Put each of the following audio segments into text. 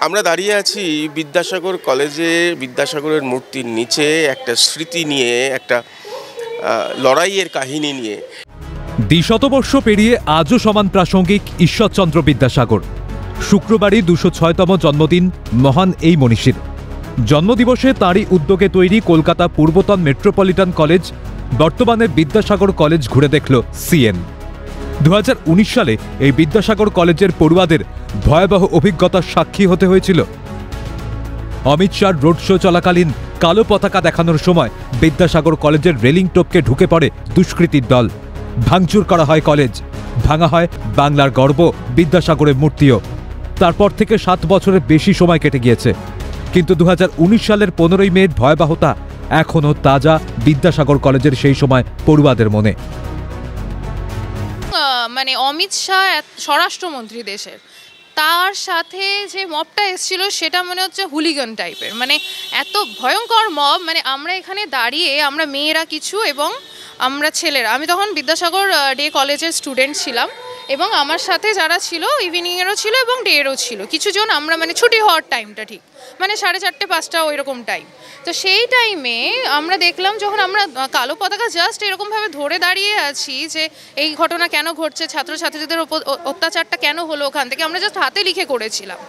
আমরা দাঁড়িয়ে আছি বিদ্যাসাগর কলেজে। বিদ্যাসাগরের মূর্তির নিচে একটা স্মৃতি নিয়ে, একটা লড়াইয়ের কাহিনী নিয়ে। দ্বিশতবর্ষ পেরিয়ে আজও সমান প্রাসঙ্গিক ঈশ্বরচন্দ্র বিদ্যাসাগর। শুক্রবারই ২০৬তম জন্মদিন মহান এই মনীষীর। জন্মদিবসে তাঁরই উদ্যোগে তৈরি কলকাতা পূর্বতন মেট্রোপলিটন কলেজ, বর্তমানের বিদ্যাসাগর কলেজ ঘুরে দেখল সিএন। ২০১৯ সালে এই বিদ্যাসাগর কলেজের পড়ুয়াদের ভয়াবহ অভিজ্ঞতার সাক্ষী হতে হয়েছিল। অমিত শাহর রোড শো চলাকালীন কালো পতাকা দেখানোর সময় বিদ্যাসাগর কলেজের রেলিং টপকে ঢুকে পড়ে দুষ্কৃতীর দল। ভাঙচুর করা হয় কলেজ, ভাঙা হয় বাংলার গর্ব বিদ্যাসাগরের মূর্তিও। তারপর থেকে 7 বছরের বেশি সময় কেটে গিয়েছে, কিন্তু ২০১৯ সালের 15ই মের ভয়াবহতা এখনও তাজা বিদ্যাসাগর কলেজের সেই সময় পড়ুয়াদের মনে। মানে অমিত শাহ স্বরাষ্ট্রমন্ত্রী দেশের, তার সাথে যে মবটা এসেছিল সেটা মনে হচ্ছে হুলিগান টাইপের, মানে এত ভয়ঙ্কর মব। মানে আমরা এখানে দাঁড়িয়ে, আমরা মেয়েরা কিছু এবং আমরা ছেলেরা, আমি তখন বিদ্যাসাগর ডে কলেজের স্টুডেন্ট ছিলাম এবং আমার সাথে যারা ছিল ইভিনিংয়েরও ছিল এবং ডেরও ছিল কিছুজন। আমরা মানে ছুটি হওয়ার টাইমটা ঠিক মানে 4:30 5টা ওই রকম টাইম। তো সেই টাইমে আমরা দেখলাম যখন আমরা কালো পতাকা জাস্ট এরকমভাবে ধরে দাঁড়িয়ে আছি যে এই ঘটনা কেন ঘটছে, ছাত্রছাত্রীদের ওপর অত্যাচারটা কেন হলো, ওখান থেকে আমরা জাস্ট হাতে লিখে করেছিলাম।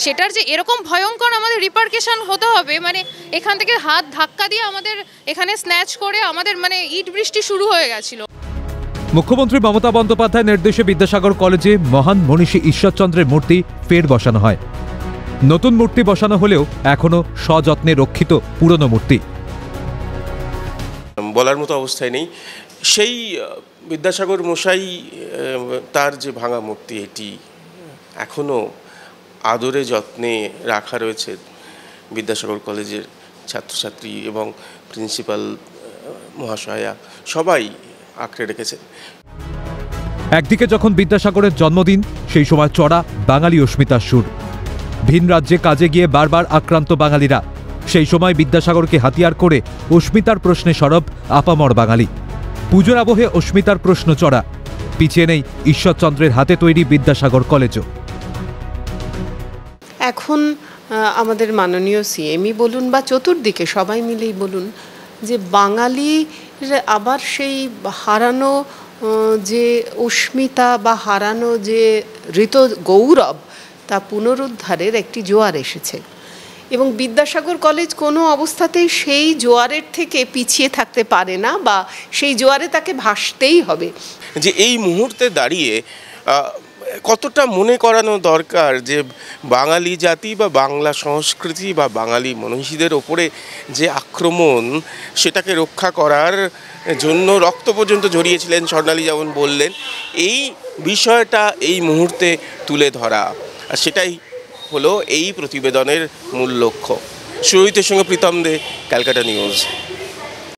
সেটার যে এরকম ভয়ঙ্কর আমাদের রিপারকেশন হতে হবে, মানে এখান থেকে হাত ধাক্কা দিয়ে আমাদের এখানে স্ন্যাচ করে আমাদের মানে ইট বৃষ্টি শুরু হয়ে গেছিল। মুখ্যমন্ত্রী মমতা বন্দ্যোপাধ্যায়ের নির্দেশে বিদ্যাসাগর কলেজে মহান মনীষী ঈশ্বরচন্দ্রের মূর্তি ফের বসানো হয়। নতুন মূর্তি বসানো হলেও এখনো সযত্নে রক্ষিত পুরনো মূর্তি। বলার মতো অবস্থায় নেই। সেই বিদ্যাসাগর মশাই, তার যে ভাঙা মূর্তি, এটি এখনও আদরে যত্নে রাখা রয়েছে বিদ্যাসাগর কলেজের ছাত্রছাত্রী এবং প্রিন্সিপাল মহাশয়া সবাই আঁকড়ে রেখেছেন। একদিকে যখন বিদ্যাসাগরের জন্মদিন, সেই সময় চড়া বাঙালি অস্মিতার সুর। ভিন রাজ্যে কাজে গিয়ে বারবার আক্রান্ত বাঙালিরা, সেই সময় বিদ্যাসাগরকে হাতিয়ার করে অস্মিতার প্রশ্নে সরব আপামর বাঙালি। পুজোর আবহে অস্মিতার প্রশ্ন চড়া, পিছিয়ে নেই ঈশ্বরচন্দ্রের হাতে তৈরি বিদ্যাসাগর কলেজও। এখন আমাদের মাননীয় সিএমই বলুন বা চতুর্দিকে সবাই মিলেই বলুন যে বাঙালির আবার সেই হারানো যে অস্মিতা বা হারানো যে ঋত গৌরব, তা পুনরুদ্ধারের একটি জোয়ার এসেছে এবং বিদ্যাসাগর কলেজ কোনো অবস্থাতেই সেই জোয়ারের থেকে পিছিয়ে থাকতে পারে না বা সেই জোয়ারে তাকে ভাসতেই হবে। যে এই মুহূর্তে দাঁড়িয়ে কতটা মনে করানো দরকার যে বাঙালি জাতি বা বাংলা সংস্কৃতি বা বাঙালি মনীষীদের ওপরে যে আক্রমণ, সেটাকে রক্ষা করার জন্য রক্ত পর্যন্ত ঝরিয়েছিলেন স্বর্ণালী, যেমন বললেন। এই বিষয়টা এই মুহূর্তে তুলে ধরা, আর সেটাই হলো এই প্রতিবেদনের মূল লক্ষ্য। সুরজিতের সঙ্গে প্রীতম দে, ক্যালকাটা নিউজ।